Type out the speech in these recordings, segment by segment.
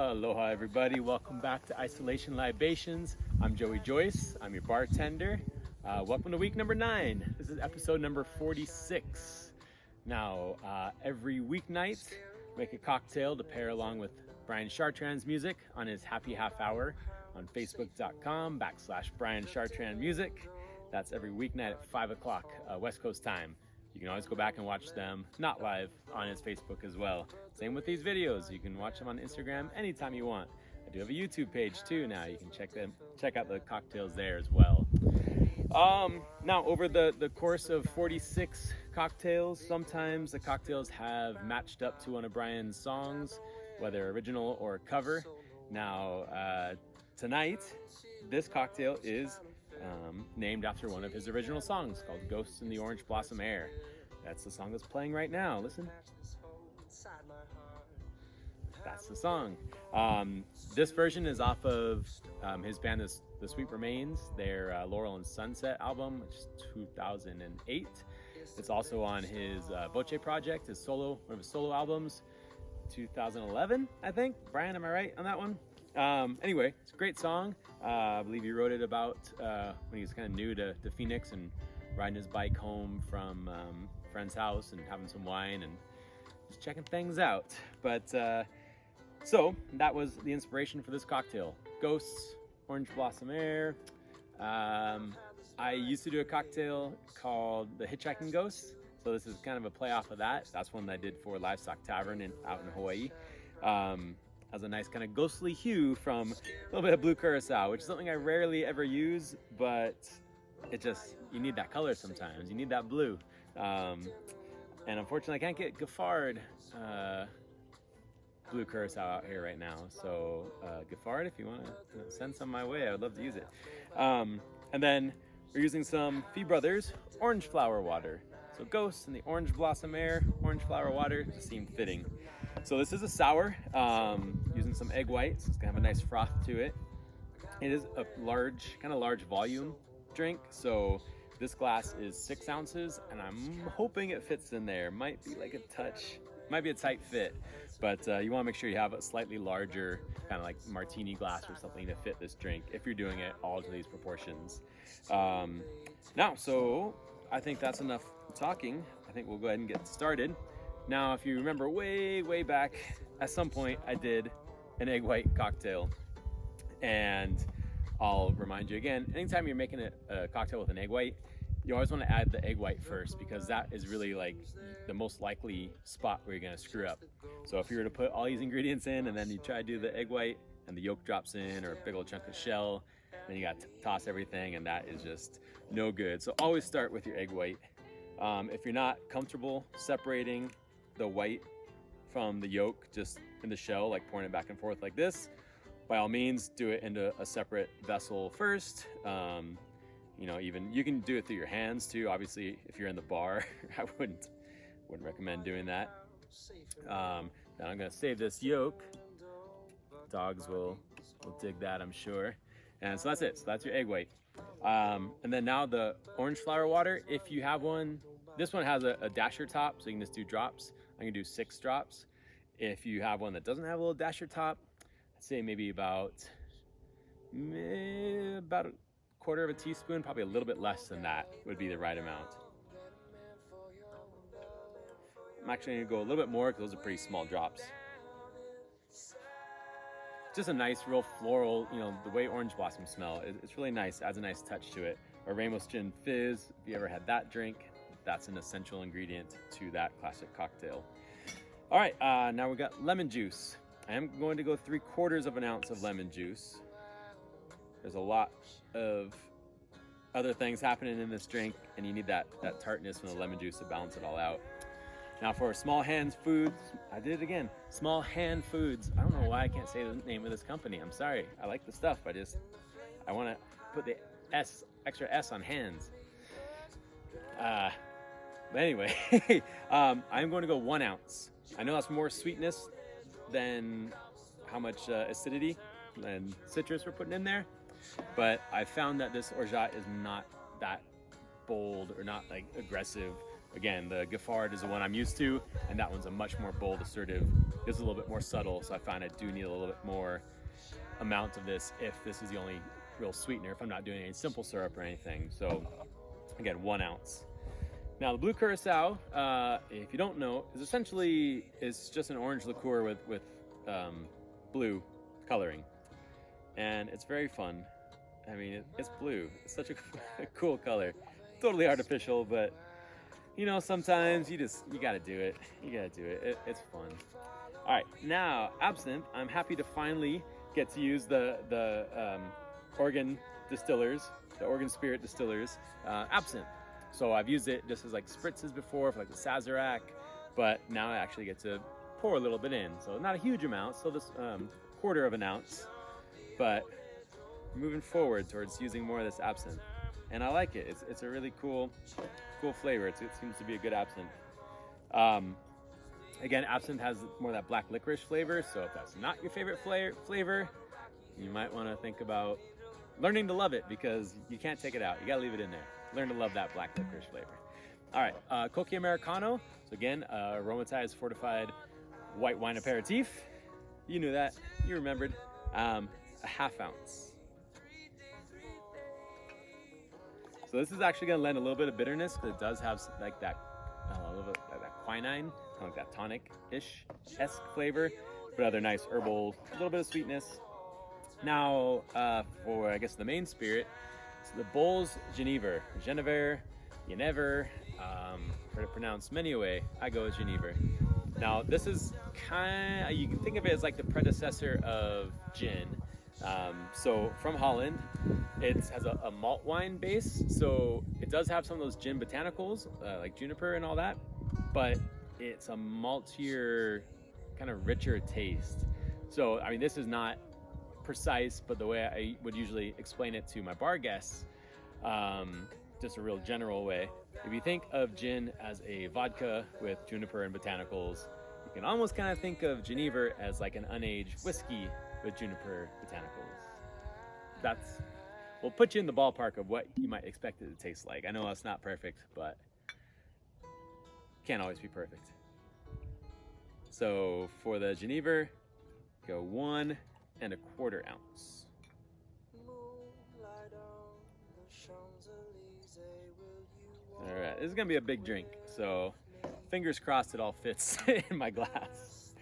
Aloha everybody, welcome back to Isolation Libations. I'm Joey Joyce, I'm your bartender. Welcome to week number 9. This is episode number 46. Now, every weeknight, make a cocktail to pair along with Brian Chartrand's music on his Happy Half Hour on Facebook.com/Brian Chartrand Music. That's every weeknight at 5 o'clock West Coast time. You can always go back and watch them, not live, on his Facebook as well. Same with these videos. You can watch them on Instagram anytime you want. I do have a YouTube page too now. You can check out the cocktails there as well. Now, over the course of 46 cocktails, sometimes the cocktails have matched up to one of Brian's songs, whether original or cover. Now, tonight, this cocktail is named after one of his original songs called Ghosts in the Orange Blossom Air. That's the song that's playing right now. Listen. That's the song. This version is off of his band, The Sweet Remains, their Laurel and Sunset album, which is 2008. It's also on his Voce project, one of his solo albums, 2011, I think. Brian, am I right on that one? Anyway, it's a great song. I believe he wrote it about when he was kind of new to Phoenix and riding his bike home from a friend's house and having some wine and just checking things out. But so that was the inspiration for this cocktail. Ghosts, Orange Blossom Air. I used to do a cocktail called the Hitchhiking Ghosts. So this is kind of a play off of that. That's one that I did for Livestock Tavern out in Hawaii. Has a nice kind of ghostly hue from a little bit of blue curacao, which is something I rarely ever use, but you need that color sometimes. You need that blue. And unfortunately I can't get Giffard blue curacao out here right now. So Giffard, if you want to send some my way, I would love to use it. And then we're using some Fee Brothers orange flower water. So Ghosts in the Orange Blossom Air, orange flower water, just seemed fitting. So this is a sour, using some egg white, so it's gonna have a nice froth to it. It is a large volume drink, so this glass is 6 ounces, and I'm hoping it fits in there. Might be like a touch, might be a tight fit, but you wanna make sure you have a slightly larger, kind of like martini glass or something to fit this drink, if you're doing it all to these proportions. So I think that's enough talking. I think we'll go ahead and get started. Now, if you remember way back, at some point I did an egg white cocktail, and I'll remind you again, anytime you're making a cocktail with an egg white, you always want to add the egg white first, because that is really like the most likely spot where you're going to screw up. So if you were to put all these ingredients in and then you try to do the egg white and the yolk drops in, or a big old chunk of shell, then you got to toss everything, and that is just no good. So always start with your egg white. If you're not comfortable separating the white from the yolk just in the shell, like pouring it back and forth like this, by all means do it into a separate vessel first. Even you can do it through your hands too. Obviously, if you're in the bar, I wouldn't recommend doing that. Then I'm gonna save this yolk. Dogs will dig that, I'm sure. And so that's it. So that's your egg white. And then now the orange flower water, if you have one. This one has a dasher top, so you can just do drops. I'm gonna do 6 drops. If you have one that doesn't have a little dasher top, I'd say maybe about a quarter of a teaspoon, probably a little bit less than that would be the right amount. I'm actually gonna go a little bit more because those are pretty small drops. Just a nice, real floral, the way orange blossoms smell, it's really nice, adds a nice touch to it. Or Ramos Gin Fizz, if you ever had that drink, that's an essential ingredient to that classic cocktail. All right, now we got lemon juice. I am going to go 3/4 of an ounce of lemon juice. There's a lot of other things happening in this drink, and you need that tartness from the lemon juice to balance it all out. Now for Small Hands Foods, I did it again. Small Hand Foods. I don't know why I can't say the name of this company. I'm sorry. I like the stuff. I want to put the extra S on hands. But anyway, I'm going to go 1 ounce. I know that's more sweetness than how much acidity and citrus we're putting in there, but I found that this orgeat is not that bold or not like aggressive Again, the Giffard is the one I'm used to, and that one's a much more bold, assertive. It's a little bit more subtle, so I find I do need a little bit more amount of this if this is the only real sweetener, if I'm not doing any simple syrup or anything. So again, 1 ounce. Now the blue curacao, if you don't know, is essentially just an orange liqueur with blue coloring, and it's very fun. I mean, it's blue. It's such a cool color. Totally artificial, but you know, sometimes you gotta do it. You gotta do it. It's fun. All right, now absinthe. I'm happy to finally get to use the Oregon distillers, the Oregon Spirit distillers absinthe. So I've used it just as like spritzes before for like the Sazerac, but now I actually get to pour a little bit in. So not a huge amount, so this 1/4 of an ounce, but moving forward towards using more of this absinthe. And I like it. It's a really cool flavor. It seems to be a good absinthe. Again, absinthe has more of that black licorice flavor, so if that's not your favorite flavor, you might want to think about learning to love it, because you can't take it out. You gotta leave it in there. Learn to love that black licorice flavor. All right, Coque Americano. So again, aromatized fortified white wine aperitif. You knew that. You remembered. A 1/2 ounce. So this is actually going to lend a little bit of bitterness, because it does have like that a little bit like that quinine, kind of like that tonic-ish-esque flavor, but other nice herbal, a little bit of sweetness. Now, for I guess the main spirit, it's the Bols Genever, Genever, heard it pronounced many a way. I go with Genever. Now, this is you can think of it as like the predecessor of gin. So from Holland, it has a malt wine base, so it does have some of those gin botanicals, like juniper and all that, but it's a maltier, kind of richer taste. So, I mean, this is not precise, but the way I would usually explain it to my bar guests, just a real general way. If you think of gin as a vodka with juniper and botanicals, you can almost kind of think of Genever as like an unaged whiskey with juniper botanicals. We'll put you in the ballpark of what you might expect it to taste like. I know it's not perfect, but can't always be perfect. So for the Genever, go 1 1/4 ounce. All right, this is gonna be a big drink, so fingers crossed it all fits in my glass.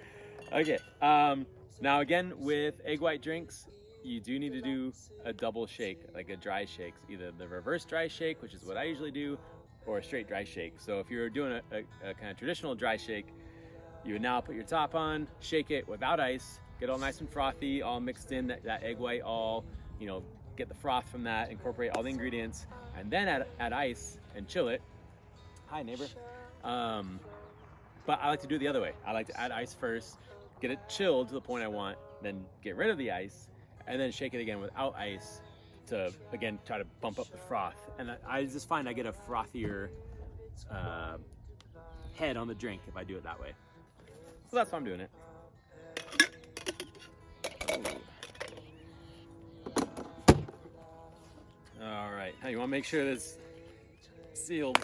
Okay, now again, with egg white drinks, you do need to do a double shake, like a dry shake, either the reverse dry shake, which is what I usually do, or a straight dry shake. So if you're doing a kind of traditional dry shake, you would now put your top on, shake it without ice, get all nice and frothy, all mixed in, that egg white, all, you know, get the froth from that, incorporate all the ingredients, and then add ice and chill it. Hi, neighbor. But I like to do it the other way. I like to add ice first, get it chilled to the point I want, then get rid of the ice, and then shake it again without ice to, again, try to bump up the froth. And I just find I get a frothier head on the drink if I do it that way. So that's why I'm doing it. All right, now you want to make sure this sealed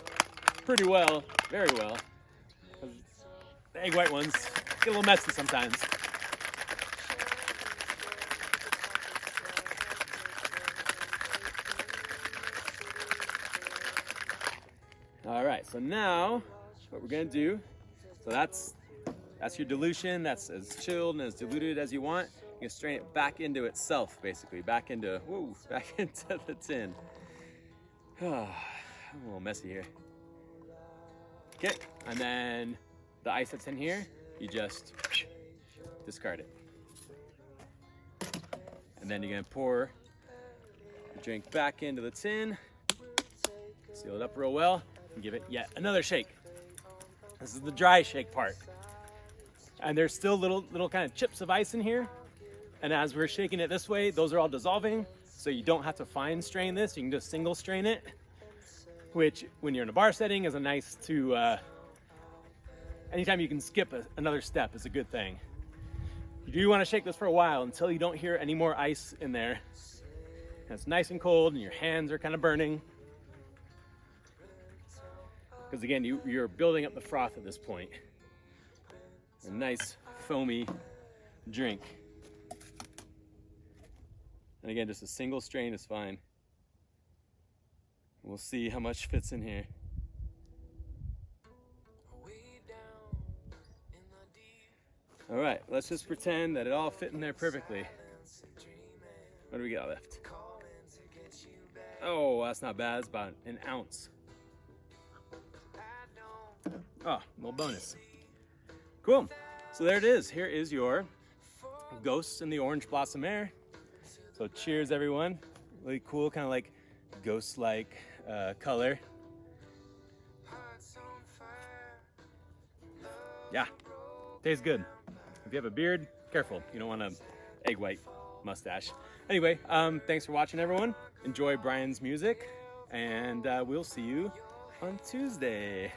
pretty well, very well. The egg white ones get a little messy sometimes. All right, so now what we're gonna do, so that's your dilution, that's as chilled and as diluted as you want. You can strain it back into itself, basically, back into the tin. I'm a little messy here. Okay, and then the ice that's in here, you just discard it. And then you're gonna pour your drink back into the tin, seal it up real well, and give it yet another shake. This is the dry shake part. And there's still little kind of chips of ice in here. And as we're shaking it this way, those are all dissolving. So you don't have to fine strain this. You can just single strain it, which when you're in a bar setting is a nice to, anytime you can skip another step is a good thing. You do want to shake this for a while until you don't hear any more ice in there. And it's nice and cold and your hands are kind of burning. because again, you're building up the froth at this point. A nice foamy drink. And again, just a single strain is fine. We'll see how much fits in here. All right, let's just pretend that it all fit in there perfectly. What do we got left? Oh, that's not bad. It's about an ounce. Oh, little bonus. Cool. So there it is. Here is your Ghosts in the Orange Blossom Air. So cheers, everyone. Really cool, kind of like ghost-like color. Yeah, tastes good. If you have a beard, careful. You don't want an egg white mustache. Anyway, thanks for watching, everyone. Enjoy Brian's music, and we'll see you on Tuesday.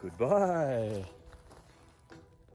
Goodbye.